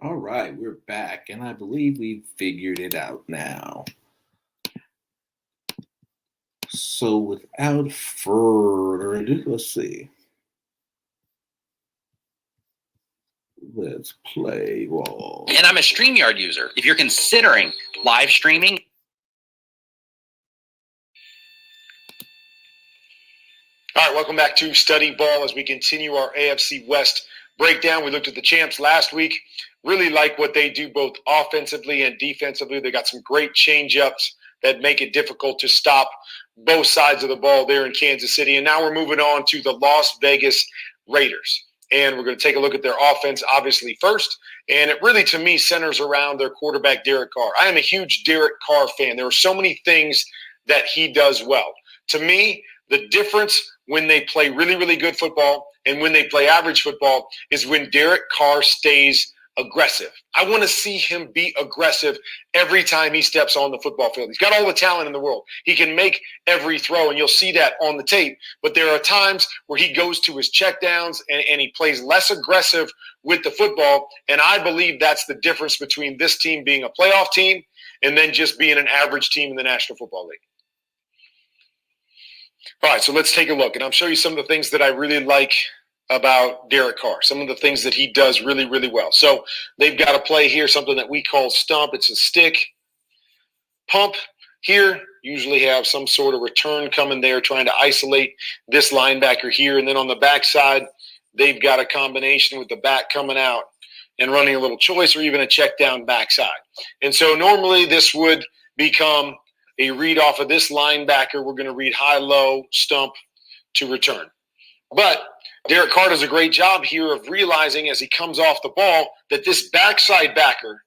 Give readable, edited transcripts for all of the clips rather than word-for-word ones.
All right, we're back, and I believe we've figured it out now. So, without further ado, let's see. Let's play ball. And I'm a StreamYard user. If you're considering live streaming. All right, welcome back to Study Ball as we continue our AFC West breakdown. We looked at the champs last week. Really like what they do both offensively and defensively. They got some great change-ups that make it difficult to stop both sides of the ball there in Kansas City. And now we're moving on to the Las Vegas Raiders. And we're going to take a look at their offense, obviously, first. And it really, to me, centers around their quarterback, Derek Carr. I am a huge Derek Carr fan. There are so many things that he does well. To me, the difference when they play really, really good football and when they play average football is when Derek Carr stays aggressive. I want to see him be aggressive every time he steps on the football field. He's got all the talent in the world. He can make every throw, and you'll see that on the tape. But there are times where he goes to his checkdowns and he plays less aggressive with the football, and I believe that's the difference between this team being a playoff team and then just being an average team in the National Football League. All right, so let's take a look, and I'll show you some of the things that I really like about Derek Carr, some of the things that he does really, really well. So they've got a play here, something that we call stump. It's a stick pump here. Usually have some sort of return coming there, trying to isolate this linebacker here. And then on the backside, they've got a combination with the back coming out and running a little choice or even a check down backside. And so normally this would become a read off of this linebacker. We're going to read high-low, stump to return. But Derek Carr does a great job here of realizing as he comes off the ball that this backside backer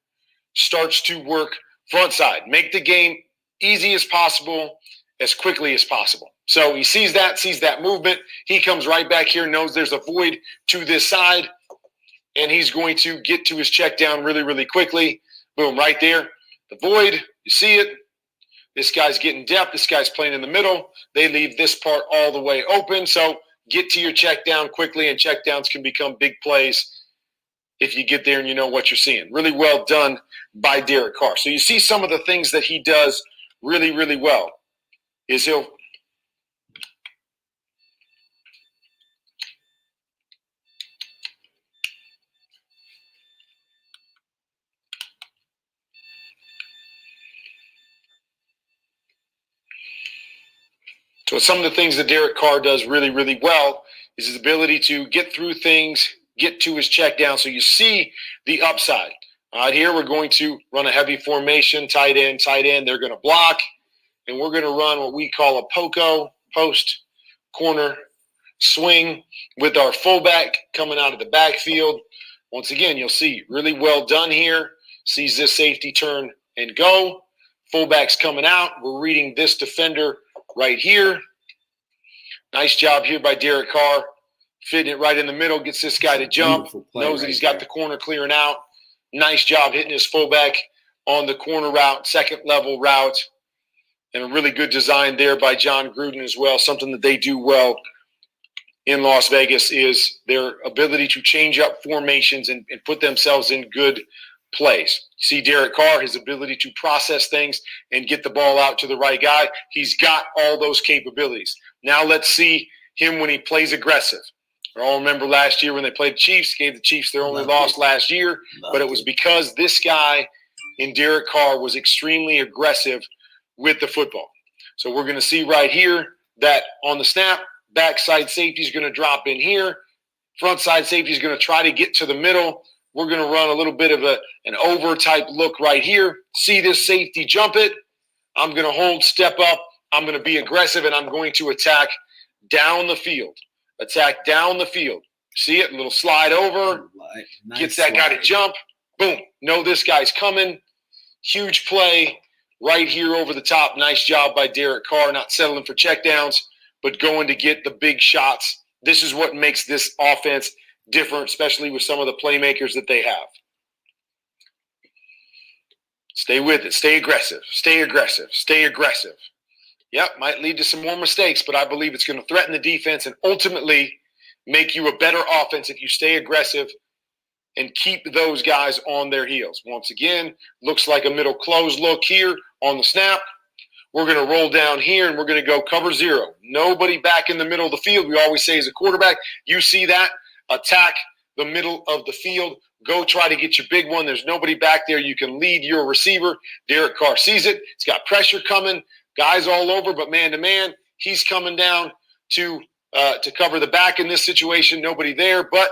starts to work front side, make the game easy as possible, as quickly as possible. So he sees that movement. He comes right back here, knows there's a void to this side, and he's going to get to his check down really, really quickly. Boom, right there. The void, you see it. This guy's getting depth. This guy's playing in the middle. They leave this part all the way open. So get to your check down quickly, and check downs can become big plays if you get there and you know what you're seeing. Really well done by Derek Carr. So you see some of the things that he does really, really well is he'll – so some of the things that Derek Carr does really, really well is his ability to get through things, get to his check down. So you see the upside. All right, here we're going to run a heavy formation, tight end. They're going to block, and we're going to run what we call a POCO, post corner swing, with our fullback coming out of the backfield. Once again, you'll see really well done here. Sees this safety turn and go. Fullback's coming out. We're reading this defender right here. Nice job here by Derek Carr. Fitting it right in the middle, gets this guy to jump. Knows that he's got the corner clearing out. Nice job hitting his fullback on the corner route, second level route. And a really good design there by John Gruden as well. Something that they do well in Las Vegas is their ability to change up formations and put themselves in good plays. See Derek Carr, his ability to process things and get the ball out to the right guy. He's got all those capabilities. Now let's see him when he plays aggressive. I all remember last year when they played the Chiefs, gave the Chiefs their only loss last year, but it was because this guy in Derek Carr was extremely aggressive with the football. So we're going to see right here that on the snap, backside safety is going to drop in here. Front side safety is going to try to get to the middle. We're going to run a little bit of an over type look right here. See this safety jump it. I'm going to hold, step up. I'm going to be aggressive, and I'm going to attack down the field. Attack down the field. See it? A little slide over. Nice gets that guy to jump. Boom. Know this guy's coming. Huge play right here over the top. Nice job by Derek Carr, not settling for checkdowns, but going to get the big shots. This is what makes this offense different, especially with some of the playmakers that they have. Stay with it. Stay aggressive. Stay aggressive. Stay aggressive. Yep, might lead to some more mistakes, but I believe it's going to threaten the defense and ultimately make you a better offense if you stay aggressive and keep those guys on their heels. Once again, looks like a middle close look here on the snap. We're going to roll down here, and we're going to go cover zero. Nobody back in the middle of the field. We always say as a quarterback, you see that, attack the middle of the field. Go try to get your big one. There's nobody back there. You can lead your receiver. Derek Carr sees it. He's got pressure coming. Guys all over, but man-to-man, he's coming down to cover the back in this situation. Nobody there, but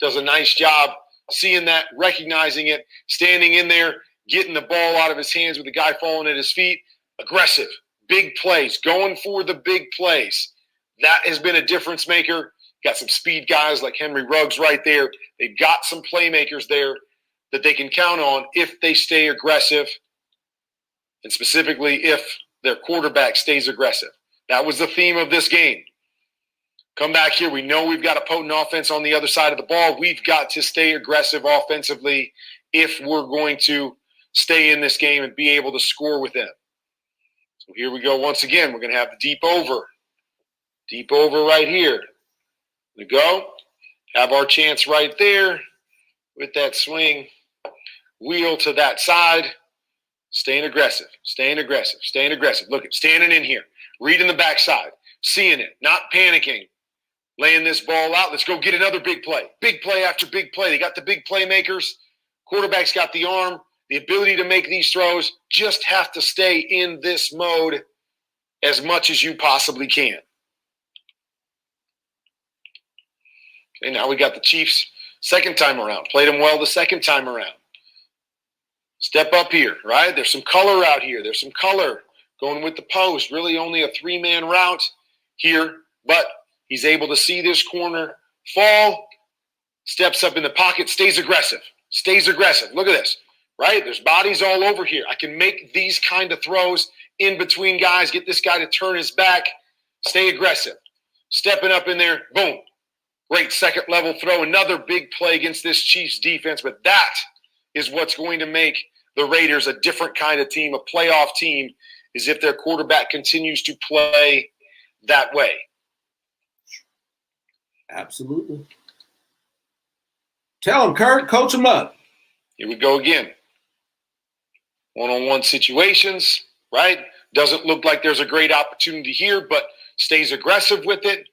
does a nice job seeing that, recognizing it, standing in there, getting the ball out of his hands with the guy falling at his feet. Aggressive, big plays, going for the big plays. That has been a difference maker. Got some speed guys like Henry Ruggs right there. They've got some playmakers there that they can count on if they stay aggressive, and specifically if their quarterback stays aggressive. That was the theme of this game. Come back here. We know we've got a potent offense on the other side of the ball. We've got to stay aggressive offensively if we're going to stay in this game and be able to score with them. So here we go once again. We're going to have the deep over. Deep over right here. We go. Have our chance right there with that swing. Wheel to that side. Staying aggressive. Staying aggressive. Staying aggressive. Look at standing in here. Reading the backside. Seeing it. Not panicking. Laying this ball out. Let's go get another big play. Big play after big play. They got the big playmakers. Quarterback's got the arm, the ability to make these throws. Just have to stay in this mode as much as you possibly can. Okay, now we got the Chiefs second time around. Played them well the second time around. Step up here, right? There's some color out here. There's some color going with the post. Really only a three-man route here, but he's able to see this corner fall, steps up in the pocket, stays aggressive. Stays aggressive. Look at this, right? There's bodies all over here. I can make these kind of throws in between guys, get this guy to turn his back, stay aggressive. Stepping up in there, boom. Great second level throw. Another big play against this Chiefs defense, but that is what's going to make the Raiders a different kind of team, a playoff team, is if their quarterback continues to play that way. Absolutely. Tell him, Kurt, coach him up. Here we go again. One-on-one situations, right? Doesn't look like there's a great opportunity here, but stays aggressive with it.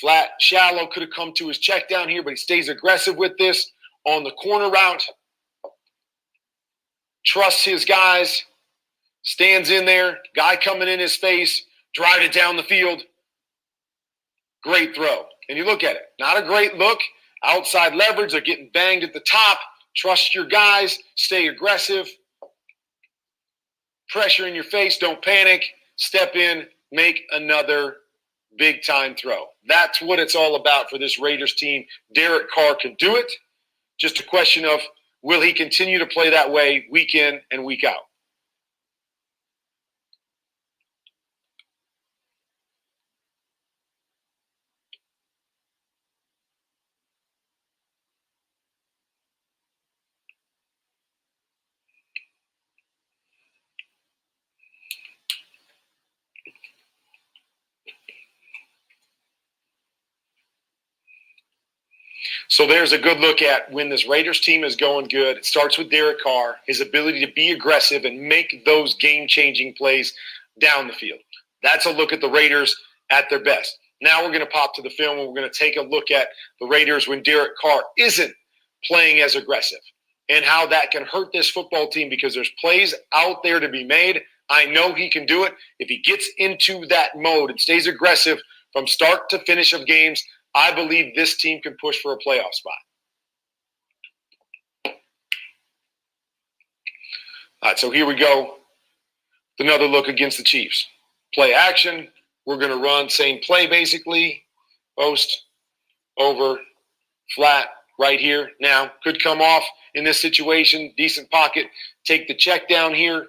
Flat, shallow, could have come to his check down here, but he stays aggressive with this on the corner route. Trusts his guys. Stands in there. Guy coming in his face. Drive it down the field. Great throw. And you look at it. Not a great look. Outside leverage. They're getting banged at the top. Trust your guys. Stay aggressive. Pressure in your face. Don't panic. Step in. Make another big-time throw. That's what it's all about for this Raiders team. Derek Carr can do it. Just a question of, will he continue to play that way week in and week out? So there's a good look at when this Raiders team is going good. It starts with Derek Carr, his ability to be aggressive and make those game-changing plays down the field. That's a look at the Raiders at their best. Now we're going to pop to the film and we're going to take a look at the Raiders when Derek Carr isn't playing as aggressive and how that can hurt this football team, because there's plays out there to be made. I know he can do it. If he gets into that mode and stays aggressive from start to finish of games, I believe this team can push for a playoff spot. All right, so here we go. Another look against the Chiefs. Play action. We're going to run same play basically. Post, over, flat, right here. Now, could come off in this situation. Decent pocket. Take the check down here.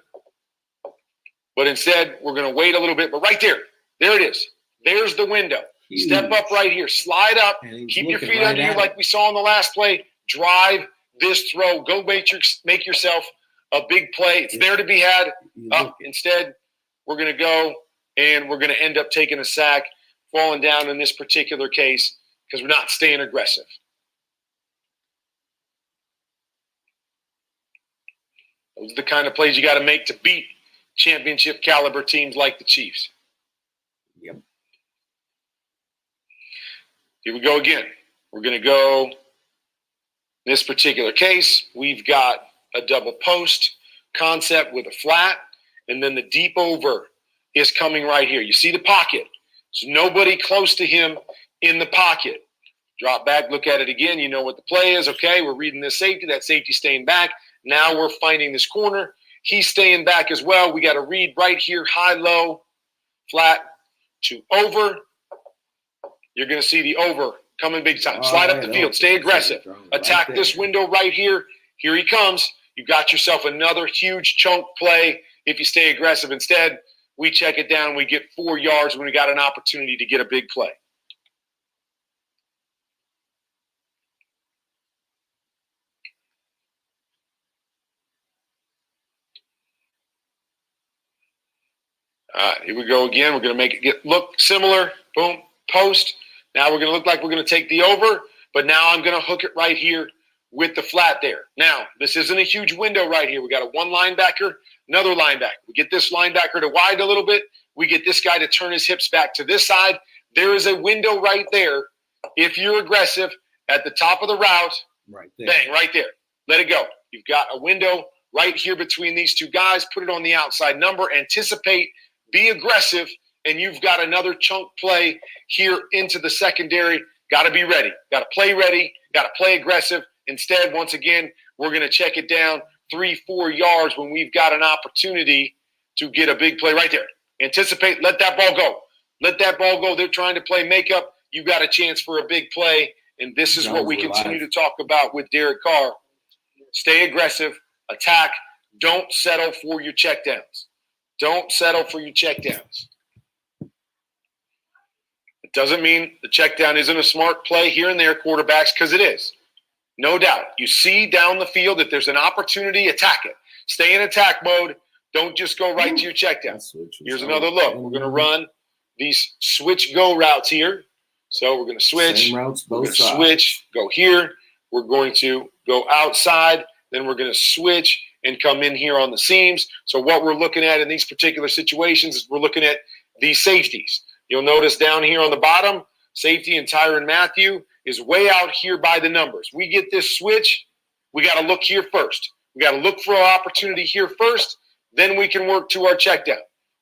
But instead, we're going to wait a little bit. But right there, there it is. There's the window. Huge. Step up right here. Slide up. Keep your feet under you like we saw in the last play. Drive this throw. Go make yourself a big play. It's there to be had. Instead, we're going to go and we're going to end up taking a sack, falling down in this particular case because we're not staying aggressive. Those are the kind of plays you got to make to beat championship caliber teams like the Chiefs. Yep. Here we go again. We're going to go, in this particular case, we've got a double post concept with a flat, and then the deep over is coming right here. You see the pocket. There's nobody close to him in the pocket. Drop back, look at it again. You know what the play is. Okay, we're reading this safety. That safety staying back. Now we're finding this corner. He's staying back as well. We got to read right here, high, low, flat to over. You're going to see the over coming big time. Slide up the field. Stay aggressive. Attack this window right here. Here he comes. You got yourself another huge chunk play if you stay aggressive. Instead, we check it down. We get 4 yards when we got an opportunity to get a big play. All right, here we go again. We're going to make it look similar. Boom, post. Now we're going to look like we're going to take the over, but now I'm going to hook it right here with the flat there. Now, this isn't a huge window right here. We got a one linebacker, another linebacker. We get this linebacker to wide a little bit. We get this guy to turn his hips back to this side. There is a window right there. If you're aggressive at the top of the route, right there. Bang, right there. Let it go. You've got a window right here between these two guys. Put it on the outside number. Anticipate. Be aggressive, and you've got another chunk play here into the secondary. Got to be ready. Got to play ready. Got to play aggressive. Instead, once again, we're going to check it down 3-4 yards when we've got an opportunity to get a big play right there. Anticipate. Let that ball go. Let that ball go. They're trying to play makeup. You got a chance for a big play, and this is what we continue to talk about with Derek Carr. Stay aggressive. Attack. Don't settle for your checkdowns. Don't settle for your checkdowns. It doesn't mean the checkdown isn't a smart play here and there, quarterbacks, because it is. No doubt. You see down the field that there's an opportunity, attack it. Stay in attack mode. Don't just go right to your checkdown. Here's another look. We're going to run these switch go routes here. So we're going to switch. Same routes, We're both going to sides. switch, go here. We're going to go outside. Then we're going to switch and come in here on the seams. So what we're looking at in these particular situations is we're looking at these safeties. You'll notice down here on the bottom, safety and Tyrann Mathieu is way out here by the numbers. We get this switch, we got to look here first. We got to look for our opportunity here first, then we can work to our check down.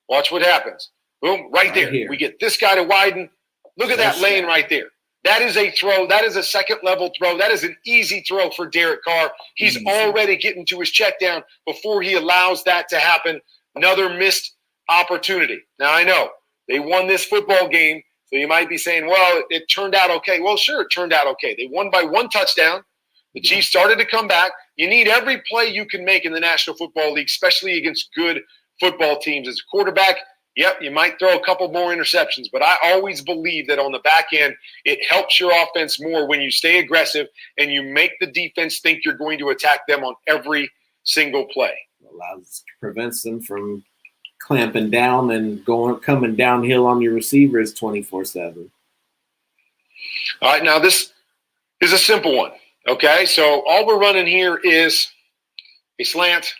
Watch what happens. Boom, right there. Here. We get this guy to widen. Look at that lane right there. That is a throw. That is a second-level throw. That is an easy throw for Derek Carr. He's already getting to his check down before he allows that to happen. Another missed opportunity. Now, I know they won this football game, so you might be saying, well, it turned out okay. Well, sure, it turned out okay. They won by 1 touchdown. The Chiefs started to come back. You need every play you can make in the National Football League, especially against good football teams. As a quarterback, yep, you might throw a couple more interceptions, but I always believe that on the back end, it helps your offense more when you stay aggressive and you make the defense think you're going to attack them on every single play. Prevents them from clamping down and coming downhill on your receivers 24/7. All right, now this is a simple one, okay? So all we're running here is a slant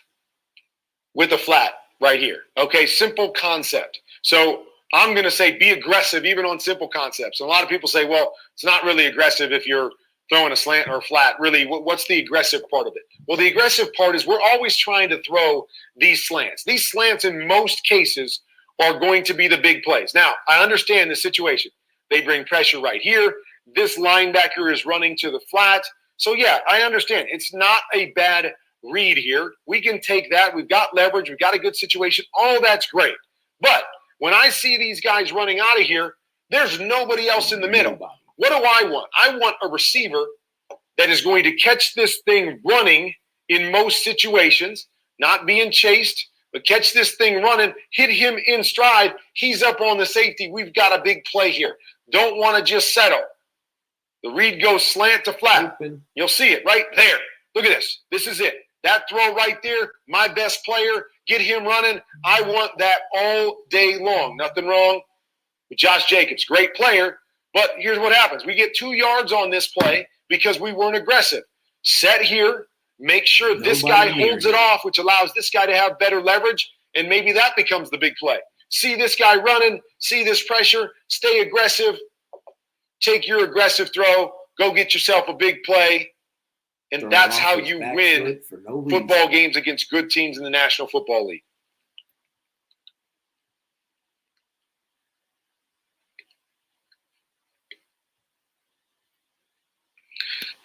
with a flat. Right here. Okay, simple concept. So I'm going to say be aggressive even on simple concepts. And a lot of people say, well, it's not really aggressive if you're throwing a slant or a flat. Really, what's the aggressive part of it? Well, the aggressive part is we're always trying to throw these slants. These slants in most cases are going to be the big plays. Now, I understand the situation. They bring pressure right here. This linebacker is running to the flat. So, yeah, I understand. It's not a bad read here. We can take that. We've got leverage. We've got a good situation. All that's great. But when I see these guys running out of here, there's nobody else in the middle. What do I want? I want a receiver that is going to catch this thing running in most situations, not being chased, but catch this thing running, hit him in stride. He's up on the safety. We've got a big play here. Don't want to just settle. The read goes slant to flat. Open. You'll see it right there. Look at this. This is it. That throw right there, my best player, get him running. I want that all day long. Nothing wrong with Josh Jacobs. Great player, but here's what happens. We get 2 yards on this play because we weren't aggressive. Set here, Make sure this guy holds it off, which allows this guy to have better leverage, and maybe that becomes the big play. See this guy running, see this pressure, stay aggressive, take your aggressive throw, go get yourself a big play, and that's how you win football games against good teams in the National Football League.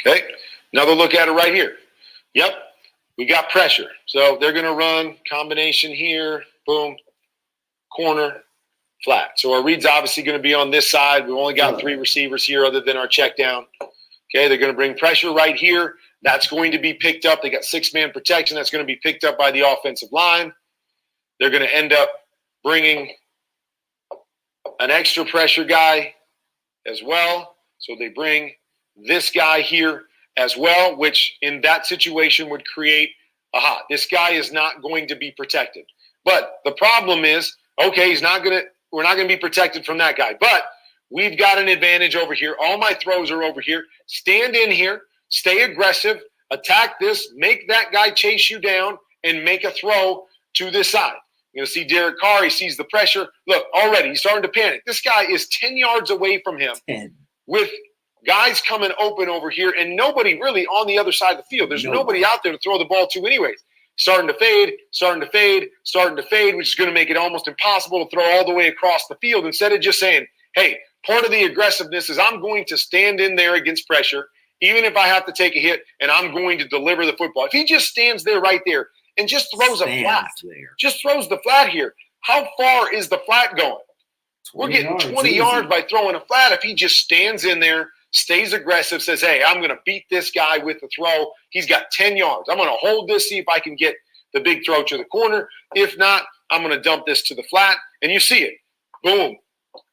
Okay, another look at it right here. Yep, we got pressure. So they're going to run combination here, boom, corner, flat. So our read's obviously going to be on this side. We've only got 3 receivers here other than our check down. Okay, they're going to bring pressure right here. That's going to be picked up. They got 6-man protection. That's going to be picked up by the offensive line. They're going to end up bringing an extra pressure guy as well. So they bring this guy here as well, which in that situation would create, this guy is not going to be protected. But the problem is, okay, we're not going to be protected from that guy. But we've got an advantage over here. All my throws are over here. Stand in here, stay aggressive, attack this, make that guy chase you down, and make a throw to this side. You're going to see Derek Carr. He sees the pressure. Look, already he's starting to panic. This guy is 10 yards away from him 10. With guys coming open over here and nobody really on the other side of the field. There's nobody out there to throw the ball to anyways. Starting to fade, which is going to make it almost impossible to throw all the way across the field instead of just saying, hey, part of the aggressiveness is I'm going to stand in there against pressure, even if I have to take a hit, and I'm going to deliver the football. If he just stands there right there and just throws a flat, just throws the flat here, how far is the flat going? We're getting 20 yards by throwing a flat. If he just stands in there, stays aggressive, says, hey, I'm going to beat this guy with the throw. He's got 10 yards. I'm going to hold this, see if I can get the big throw to the corner. If not, I'm going to dump this to the flat. And you see it. Boom,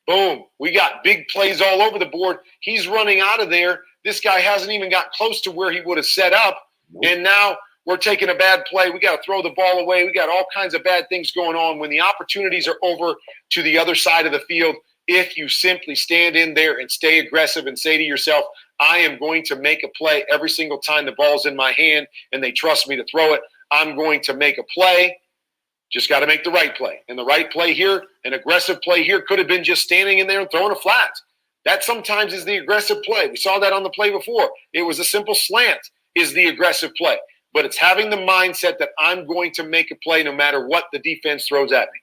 boom. We got big plays all over the board. He's running out of there. This guy hasn't even got close to where he would have set up. And now we're taking a bad play. We got to throw the ball away. We got all kinds of bad things going on when the opportunities are over to the other side of the field. If you simply stand in there and stay aggressive and say to yourself, I am going to make a play every single time the ball's in my hand and they trust me to throw it, I'm going to make a play. Just got to make the right play. And the right play here, an aggressive play here, could have been just standing in there and throwing a flat. That sometimes is the aggressive play. We saw that on the play before. It was a simple slant is the aggressive play. But it's having the mindset that I'm going to make a play no matter what the defense throws at me.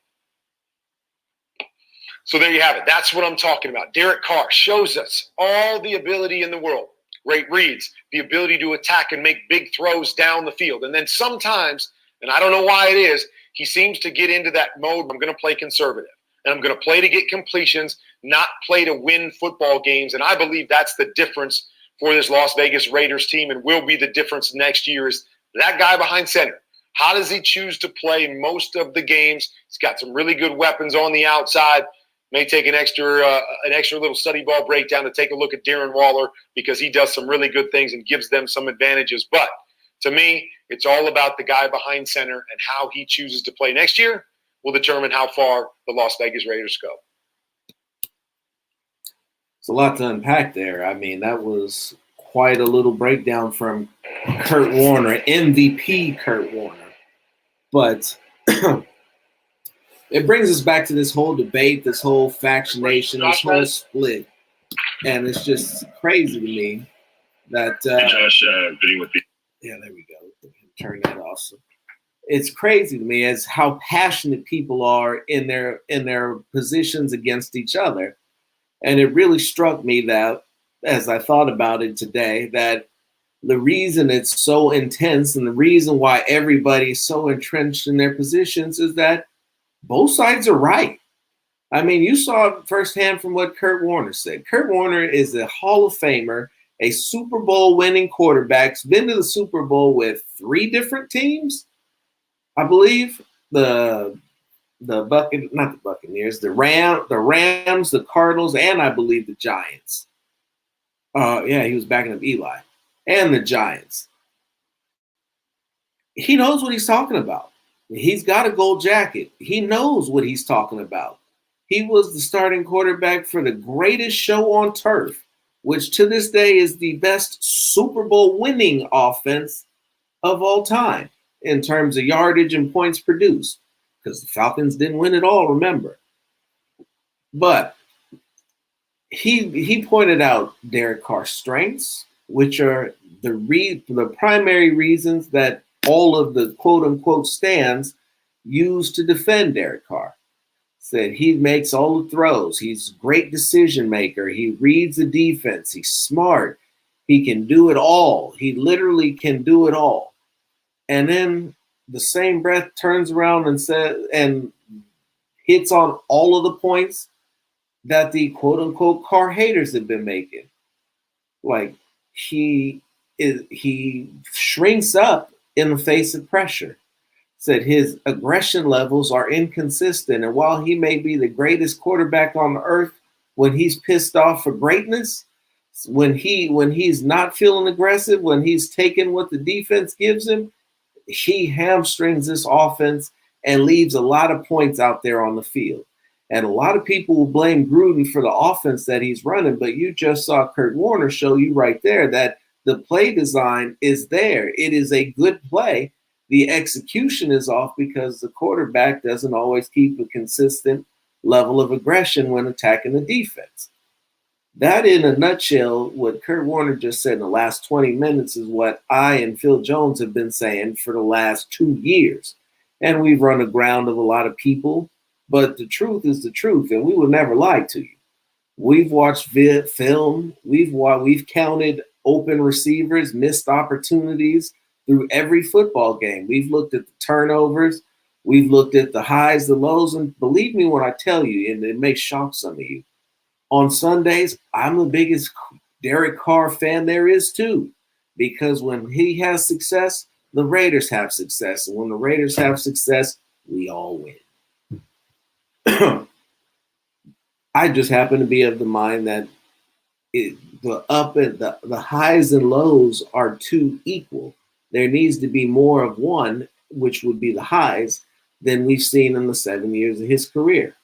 So there you have it. That's what I'm talking about. Derek Carr shows us all the ability in the world. Great reads, the ability to attack and make big throws down the field. And then sometimes, and I don't know why it is, he seems to get into that mode, I'm going to play conservative. And I'm going to play to get completions, not play to win football games. And I believe that's the difference for this Las Vegas Raiders team and will be the difference next year is that guy behind center. How does he choose to play most of the games? He's got some really good weapons on the outside. May take an extra little study ball breakdown to take a look at Darren Waller because he does some really good things and gives them some advantages. But to me, it's all about the guy behind center and how he chooses to play next year will determine how far the Las Vegas Raiders go. It's a lot to unpack there. I mean, that was quite a little breakdown from Kurt Warner, MVP Kurt Warner. But it brings us back to this whole debate, this whole factionation, this whole split. And it's just crazy to me that yeah, there we go. Turn that off. So it's crazy to me as how passionate people are in their positions against each other. And it really struck me that as I thought about it today, that the reason it's so intense and the reason why everybody's so entrenched in their positions is that both sides are right. I mean, you saw it firsthand from what Kurt Warner said. Kurt Warner is a Hall of Famer, a Super Bowl winning quarterback. He's been to the Super Bowl with 3 different teams, I believe. The Buccaneers, the Rams, the Cardinals, and I believe the Giants. Yeah, he was backing up Eli and the Giants. He knows what he's talking about. He's got a gold jacket. He knows what he's talking about. He was the starting quarterback for the greatest show on turf, which to this day is the best Super Bowl winning offense of all time in terms of yardage and points produced, because the Falcons didn't win it all, remember. But he pointed out Derek Carr's strengths, which are the primary reasons that all of the quote unquote stands use to defend Derek Carr. Said he makes all the throws. He's a great decision maker. He reads the defense. He's smart. He can do it all. He literally can do it all. And then the same breath turns around and says and hits on all of the points that the quote unquote Carr haters have been making. Like he shrinks up in the face of pressure. Said his aggression levels are inconsistent. And while he may be the greatest quarterback on earth, when he's pissed off for greatness, when he's not feeling aggressive, when he's taking what the defense gives him, he hamstrings this offense and leaves a lot of points out there on the field. And a lot of people will blame Gruden for the offense that he's running, but you just saw Kurt Warner show you right there that the play design is there. It is a good play. The execution is off because the quarterback doesn't always keep a consistent level of aggression when attacking the defense. That, in a nutshell, what Kurt Warner just said in the last 20 minutes is what I and Phil Jones have been saying for the last 2 years. And we've run aground of a lot of people, but the truth is the truth, and we will never lie to you. We've watched film. We've counted open receivers, missed opportunities through every football game. We've looked at the turnovers. We've looked at the highs, the lows, and believe me when I tell you, and it may shock some of you, on Sundays, I'm the biggest Derek Carr fan there is too, because when he has success, the Raiders have success. And when the Raiders have success, we all win. I just happen to be of the mind that the highs and lows are too equal. There needs to be more of one, which would be the highs, than we've seen in the 7 years of his career.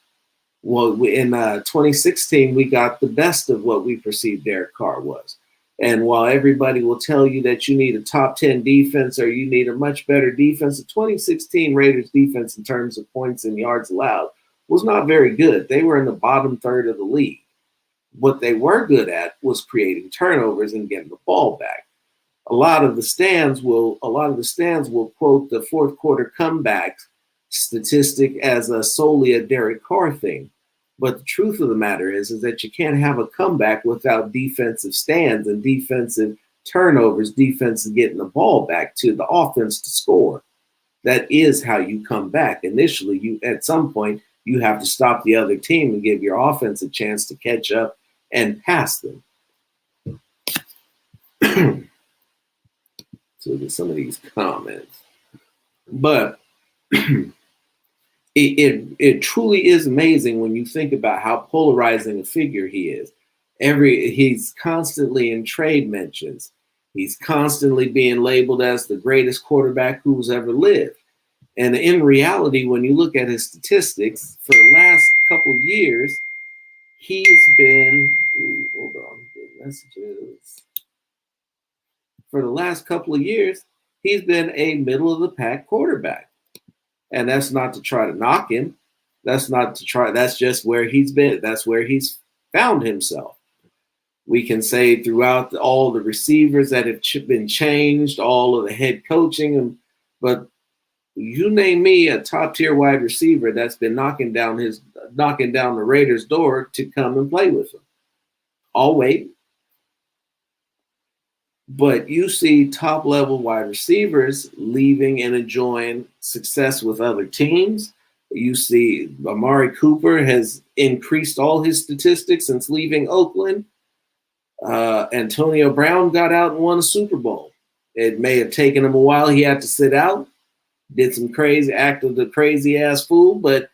Well, in 2016, we got the best of what we perceived Derek Carr was. And while everybody will tell you that you need a top 10 defense or you need a much better defense, the 2016 Raiders defense in terms of points and yards allowed was not very good. They were in the bottom third of the league. What they were good at was creating turnovers and getting the ball back. A lot of the stands will quote the fourth quarter comeback statistic as solely a Derek Carr thing. But the truth of the matter is that you can't have a comeback without defensive stands and defensive turnovers, defensive getting the ball back to the offense to score. That is how you come back. Initially, at some point, you have to stop the other team and give your offense a chance to catch up and pass them. So there's some of these comments. But it truly is amazing when you think about how polarizing a figure he is. He's constantly in trade mentions. He's constantly being labeled as the greatest quarterback who's ever lived. And in reality, when you look at his statistics, for the last couple of years, he's been hold on, messages. For the last couple of years, he's been a middle of the pack quarterback. And that's not to try to knock him. That's just where he's been. That's where he's found himself. We can say throughout all the receivers that have been changed, all of the head coaching, but you name me a top tier wide receiver that's been knocking down the Raiders' door to come and play with him. I'll wait. But you see top level wide receivers leaving and enjoying success with other teams. You see Amari Cooper has increased all his statistics since leaving Oakland. Antonio Brown got out and won a Super Bowl. It may have taken him a while. He had to sit out, did some crazy act of the crazy ass fool. But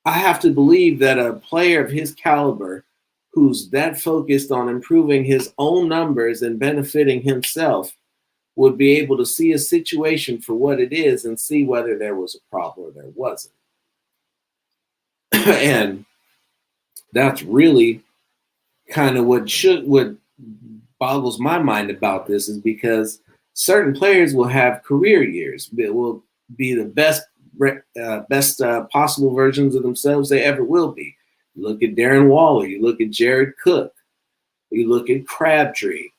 I have to believe that a player of his caliber who's that focused on improving his own numbers and benefiting himself would be able to see a situation for what it is and see whether there was a problem or there wasn't. And that's really kind of what boggles my mind about this, is because certain players will have career years. It will be the best possible versions of themselves they ever will be. You look at Darren Waller. You look at Jared Cook. You look at Crabtree.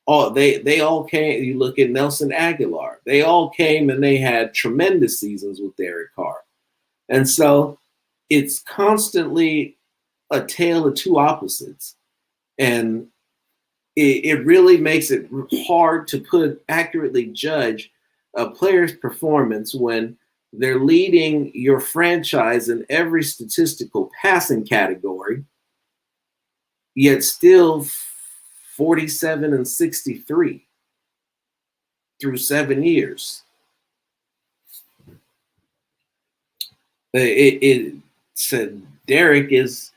They all came. You look at Nelson Aguilar. They all came and they had tremendous seasons with Derek Carr. And so it's constantly a tale of two opposites. And it really makes it hard to accurately judge a player's performance when they're leading your franchise in every statistical passing category, yet still 47-63 through 7 years. It said Derek is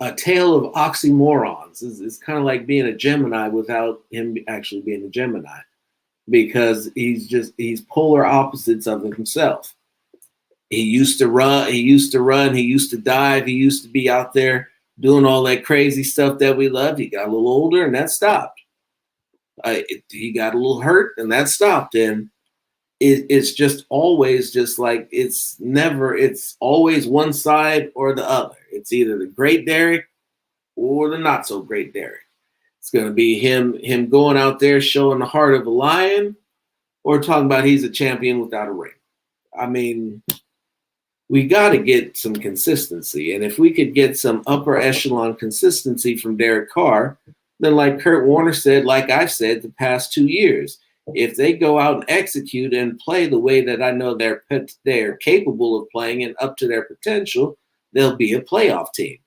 a tale of oxymorons. It's kind of like being a Gemini without him actually being a Gemini, because he's polar opposites of himself. He used to run, he used to dive, he used to be out there doing all that crazy stuff that we loved. He got a little older and that stopped. He got a little hurt and that stopped. And it's just always just like, it's always one side or the other. It's either the great Derek or the not so great Derek. It's going to be him going out there showing the heart of a lion, or talking about he's a champion without a ring. I mean, we got to get some consistency. And if we could get some upper echelon consistency from Derek Carr, then like Kurt Warner said, like I've said the past 2 years, if they go out and execute and play the way that I know they're capable of playing and up to their potential, they'll be a playoff team.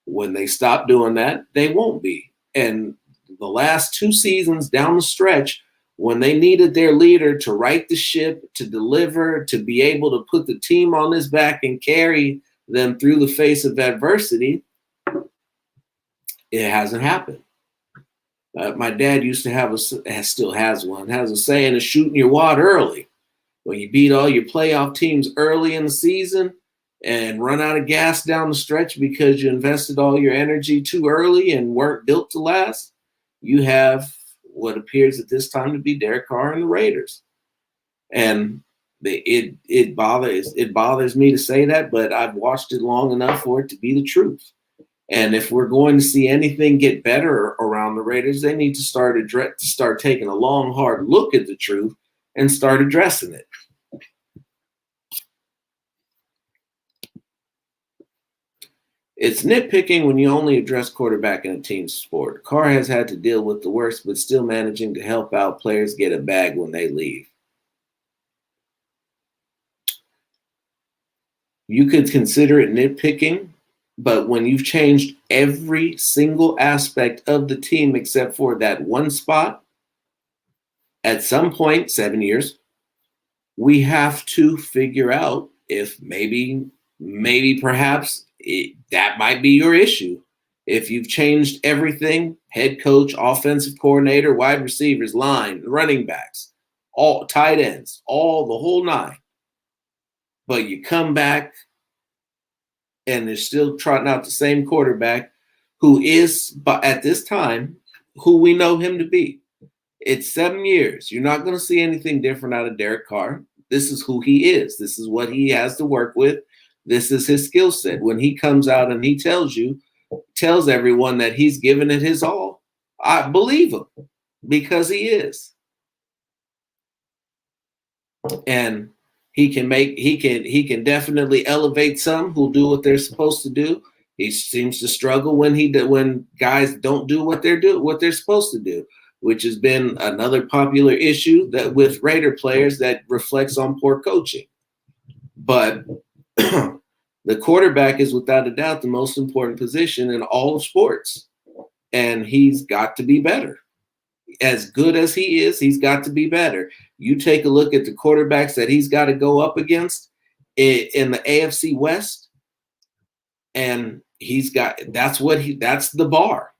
When they stop doing that, they won't be. And the last 2 seasons down the stretch, when they needed their leader to right the ship, to deliver, to be able to put the team on his back and carry them through the face of adversity, it hasn't happened. My dad used to have still has a saying of shooting your wad early. When you beat all your playoff teams early in the season and run out of gas down the stretch because you invested all your energy too early and weren't built to last, you have what appears at this time to be Derek Carr and the Raiders. And it bothers me to say that, but I've watched it long enough for it to be the truth. And if we're going to see anything get better around the Raiders, they need to start taking a long, hard look at the truth and start addressing it. It's nitpicking when you only address quarterback in a team sport. Carr has had to deal with the worst, but still managing to help out players get a bag when they leave. You could consider it nitpicking, but when you've changed every single aspect of the team except for that one spot, at some point, 7 years, we have to figure out if maybe perhaps that might be your issue. If you've changed everything, head coach, offensive coordinator, wide receivers, line, running backs, all tight ends, the whole nine, but you come back and they're still trotting out the same quarterback who is, but at this time, who we know him to be. It's 7 years. You're not going to see anything different out of Derek Carr. This is who he is. This is what he has to work with. This is his skill set. When he comes out and he tells everyone that he's given it his all, I believe him, because he is. And he can definitely elevate some who'll do what they're supposed to do. He seems to struggle when guys don't do what they're supposed to do, which has been another popular issue that with Raider players that reflects on poor coaching. But the quarterback is without a doubt the most important position in all of sports, and he's got to be better. As good as he is, he's got to be better. You take a look at the quarterbacks that he's got to go up against in the AFC West, and that's the bar.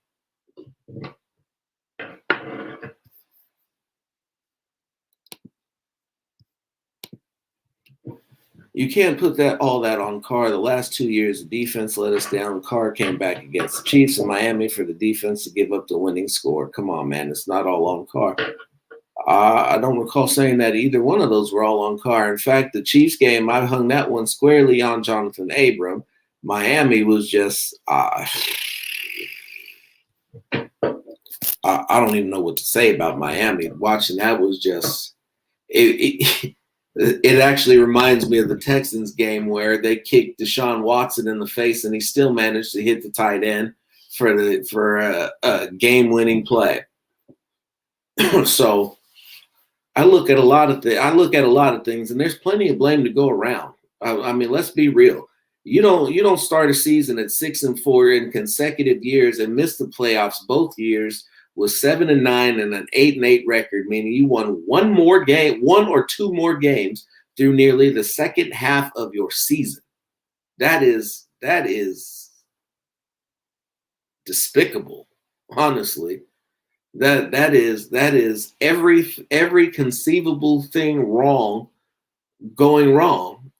You can't put all that on Carr. The last 2 years, the defense let us down. Carr came back against the Chiefs and Miami for the defense to give up the winning score. Come on, man. It's not all on Carr. I don't recall saying that either one of those were all on Carr. In fact, the Chiefs game, I hung that one squarely on Jonathan Abram. Miami was just, I don't even know what to say about Miami. Watching that was just, it actually reminds me of the Texans game where they kicked Deshaun Watson in the face and he still managed to hit the tight end for a game-winning play. So I look at a lot of things, and there's plenty of blame to go around. I mean, let's be real. You don't start a season at 6-4 in consecutive years and miss the playoffs both years with 7-9 and an 8-8 record, meaning you won one or two more games through nearly the second half of your season. That is despicable, honestly. That is every conceivable thing going wrong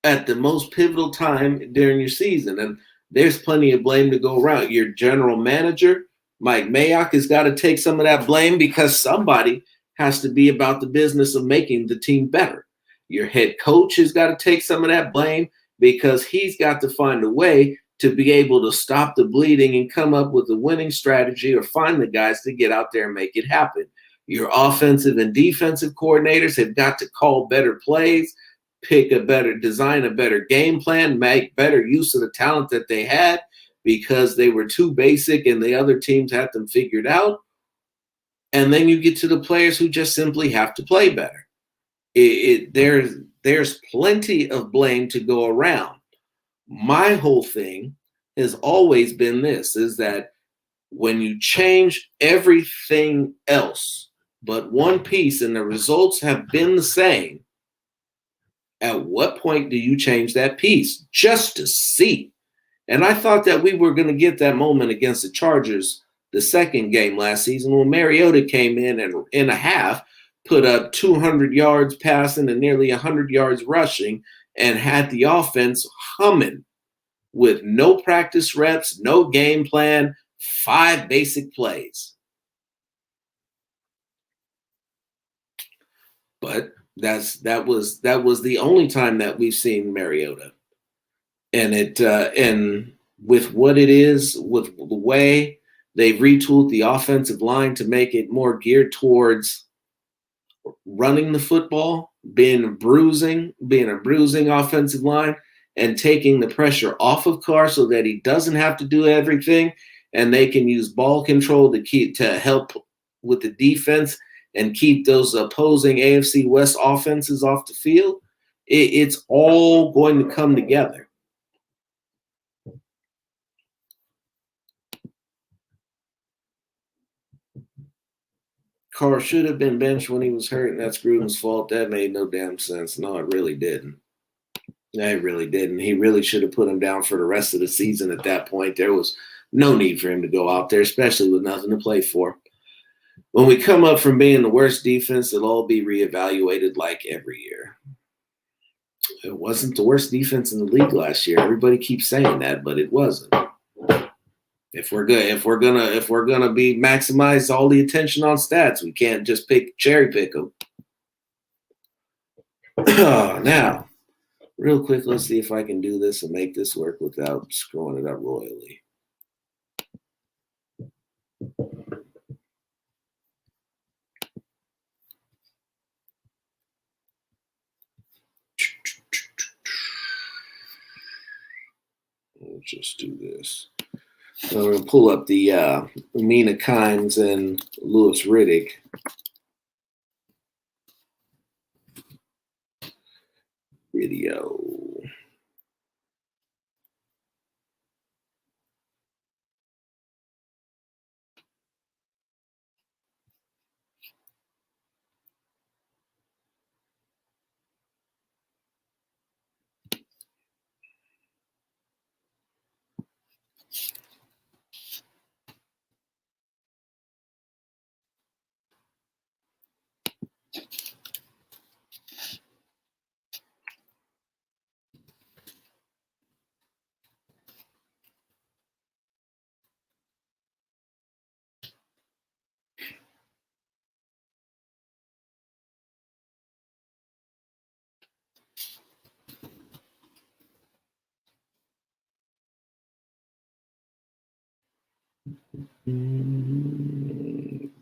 at the most pivotal time during your season. And there's plenty of blame to go around. Your general manager, Mike Mayock, has got to take some of that blame because somebody has to be about the business of making the team better. Your head coach has got to take some of that blame because he's got to find a way to be able to stop the bleeding and come up with a winning strategy or find the guys to get out there and make it happen. Your offensive and defensive coordinators have got to call better plays, design a better game plan, make better use of the talent that they had because they were too basic and the other teams had them figured out. And then you get to the players who just simply have to play better. There's plenty of blame to go around. My whole thing has always been this, is that when you change everything else but one piece and the results have been the same, at what point do you change that piece just to see? And I thought that we were going to get that moment against the Chargers the second game last season when Mariota came in and in a half put up 200 yards passing and nearly 100 yards rushing and had the offense humming with no practice reps, no game plan, 5 basic plays. But that was the only time that we've seen Mariota. And with what it is, with the way they've retooled the offensive line to make it more geared towards running the football, being a bruising offensive line, and taking the pressure off of Carr so that he doesn't have to do everything, and they can use ball control to help with the defense and keep those opposing AFC West offenses off the field. It's all going to come together. Carr should have been benched when he was hurt, and that's Gruden's fault. That made no damn sense. No, it really didn't. It really didn't. He really should have put him down for the rest of the season at that point. There was no need for him to go out there, especially with nothing to play for. When we come up from being the worst defense, it'll all be reevaluated like every year. It wasn't the worst defense in the league last year. Everybody keeps saying that, but it wasn't. If we're gonna be maximize all the attention on stats, we can't just cherry pick them. Now, real quick, let's see if I can do this and make this work without screwing it up royally. Let's just do this. So we're going to pull up the Mina Kimes and Louis Riddick. Video.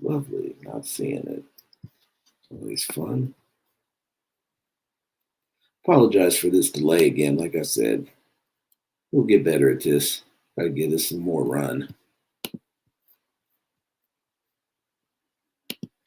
Lovely. Not seeing it. Always fun. Apologize for this delay again. Like I said, we'll get better at this. Try to give this some more run.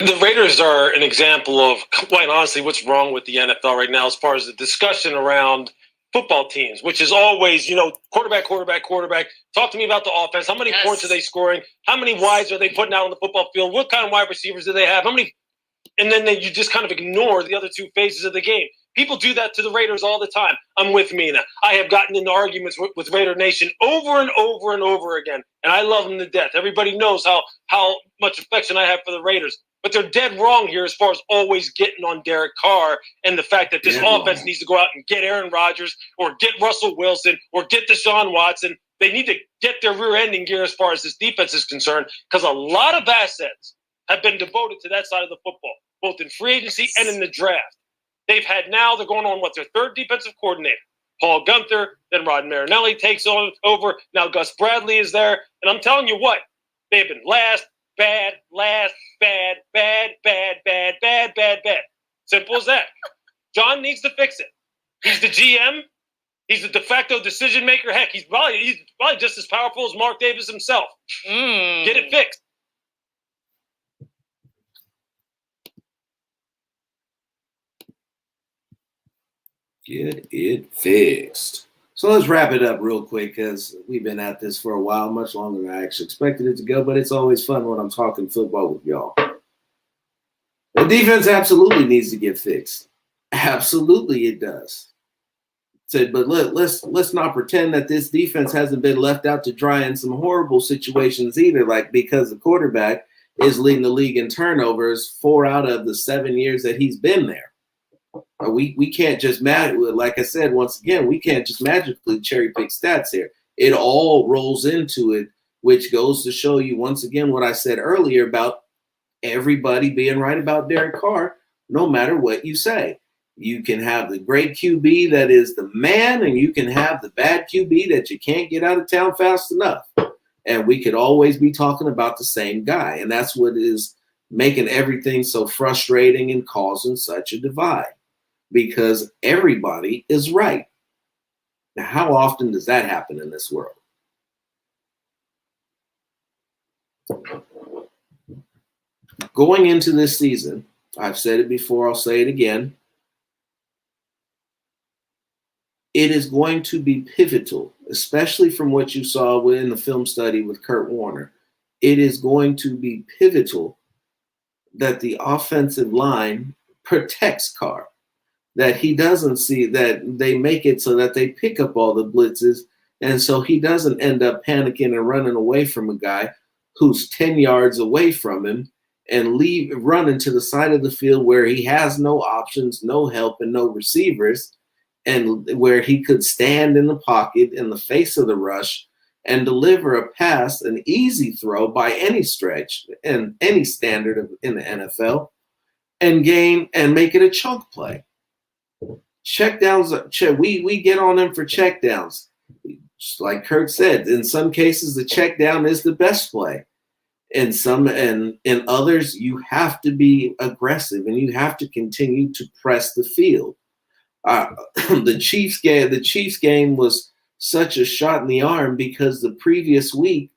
The Raiders are an example of, quite honestly, what's wrong with the NFL right now as far as the discussion around football teams, which is always, quarterback. Talk to me about the offense. How many points are they scoring? How many wides are they putting out on the football field? What kind of wide receivers do they have? And then you just kind of ignore the other two phases of the game. People do that to the Raiders all the time. I'm with Mina. I have gotten into arguments with Raider Nation over and over and over again, and I love them to death. Everybody knows how much affection I have for the Raiders. But they're dead wrong here as far as always getting on Derek Carr and the fact that this offense needs to go out and get Aaron Rodgers or get Russell Wilson or get Deshaun Watson. They need to get their rear end in gear as far as this defense is concerned, because a lot of assets have been devoted to that side of the football, both in free agency and in the draft. They're going on their third defensive coordinator. Paul Gunther, then Rod Marinelli takes over. Now Gus Bradley is there. And I'm telling you what, they've been last, bad. Simple as that. John needs to fix it. He's the GM. He's the de facto decision maker. Heck, he's probably just as powerful as Mark Davis himself. Get it fixed. Get it fixed. So let's wrap it up real quick, because we've been at this for a while, much longer than I actually expected it to go, but it's always fun when I'm talking football with y'all. The defense absolutely needs to get fixed. Absolutely it does. But let's not pretend that this defense hasn't been left out to dry in some horrible situations either, like because the quarterback is leading the league in turnovers 4 out of the 7 years that he's been there. We can't just like I said, once again, we can't just magically cherry pick stats here. It all rolls into it, which goes to show you once again what I said earlier about everybody being right about Derek Carr, no matter what you say. You can have the great QB that is the man, and you can have the bad QB that you can't get out of town fast enough. And we could always be talking about the same guy. And that's what is making everything so frustrating and causing such a divide, because everybody is right. Now, how often does that happen in this world? Going into this season, I've said it before, I'll say it again, it is going to be pivotal, especially from what you saw in the film study with Kurt Warner. It is going to be pivotal that the offensive line protects Carr, that he doesn't see that they make it so that they pick up all the blitzes, and so he doesn't end up panicking and running away from a guy who's 10 yards away from him and running to the side of the field where he has no options, no help, and no receivers, and where he could stand in the pocket in the face of the rush and deliver a pass, an easy throw by any stretch and any standard in the NFL, and make it a chunk play. Check downs, we get on them for check downs. Just like Kurt said, in some cases the check down is the best play. In others, you have to be aggressive and you have to continue to press the field. The Chiefs game was such a shot in the arm because the previous week,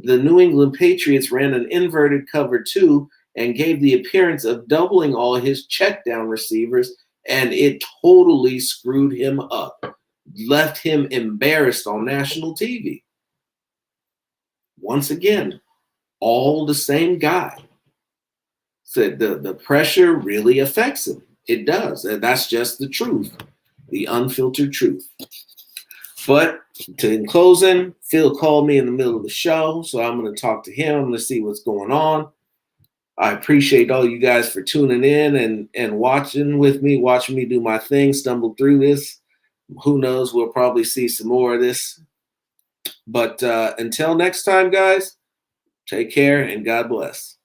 the New England Patriots ran an inverted cover 2 and gave the appearance of doubling all his check down receivers, and it totally screwed him up, left him embarrassed on national TV. Once again, all the same guy. Said the pressure really affects him. It does. And that's just the truth, the unfiltered truth. But in closing, Phil called me in the middle of the show, so I'm going to talk to him. I'm going to see what's going on. I appreciate all you guys for tuning in and watching with me, watching me do my thing, stumble through this. Who knows? We'll probably see some more of this. But until next time, guys, take care and God bless.